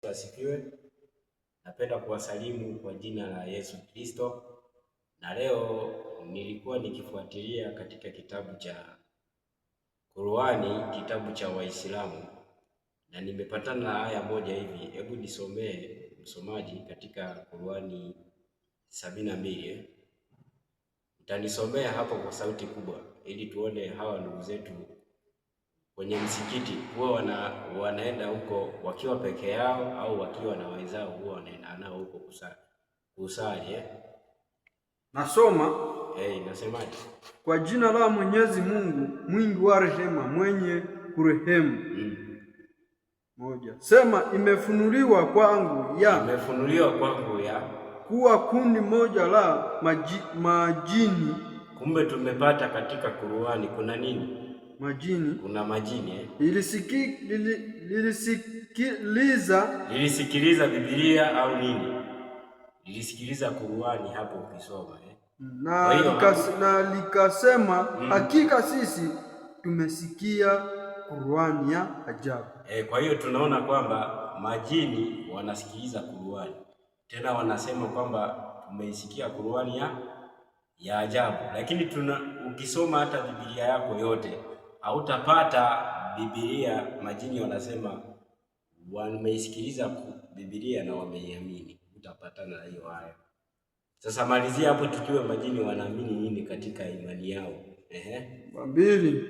Kristo asifiwe. Napenda kuwasalimu kwa jina la Yesu Kristo, na leo nilikuwa nikifuatilia katika kitabu cha Qur'ani, kitabu cha Waislamu, na nimepatana na aya moja hivi. Hebu nisomee msomaji katika Qur'ani 72. Nitanisomea hapo kwa sauti kubwa ili tuone hawa ndugu zetu kwenye msikiti huwa wanaenda huko wakiwa peke yao au wakiwa na wenzao, huwa wanaenda nao huko kusali. Nasoma. Nasemaje? Kwa jina la Mwenyezi Mungu mwingi wa rehema mwenye kurehemu. Moja. Sema imefunuliwa kwangu ya kuwa kundi moja la majini. Kumbe tumepata katika Qur'ani kuna nini? Majini. Kuna majini lilisikiliza Biblia au nini? Lilisikiliza Qur'ani hapo ukisoma na likasema hakika sisi tumesikia Qur'ani ya ajabu. Kwa hiyo tunaona kwamba majini wanasikiliza Qur'ani, tena wanasema kwamba tumeisikia Qur'ani ya ajabu. Lakini ukisoma hata Biblia yako yote hautapata Biblia majini wanasema wameisikiliza Biblia na wameiamini. Utapatana na hiyo aya. Sasa malizia hapo tukiwe majini wanaamini nini katika imani yao. Mbili.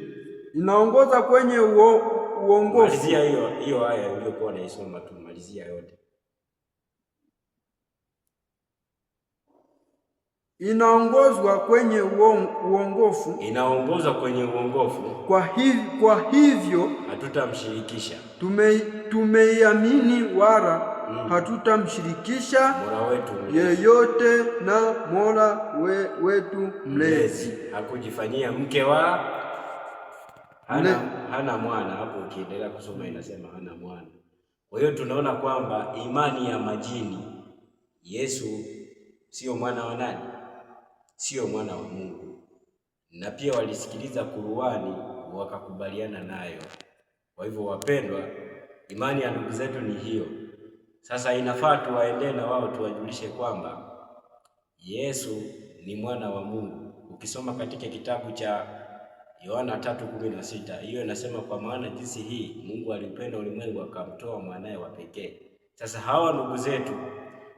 Inaongoza kwenye uongofu. Malizia hiyo aya uliyokuwa unaisoma tu, malizia yote. Inaongozwa kwenye uongofu. Inaongozwa kwenye uongofu. Kwa hivyo hatutamshirikisha. Tumeiamini wala hatutamshirikisha Mola wetu yeyote na Mola wetu mlezi. Hakujifanyia mke hana mwana. Hapo ukiendelea kusoma inasema hana mwana. Kwa hiyo tunaona kwamba imani ya majini, Yesu sio mwana wa nani? Sio mwana wa Mungu. Na pia walisikiliza Qur'ani wakakubaliana nayo. Kwa hivyo wapendwa, imani ya ndugu zetu ni hiyo. Sasa inafaa tuwaendee na wao tuwajulishe kwamba Yesu ni mwana wa Mungu. Ukisoma katika kitabu cha Yohana 3:16, hiyo inasema kwa maana jinsi hii Mungu alipenda ulimwengu akamtoa mwanae wa pekee. Sasa hawa ndugu zetu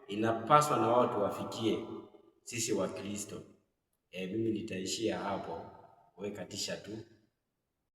inapaswa na wao tuwafikie sisi wa Kristo. Mimi nitaishia hapo, wewe katisha tu.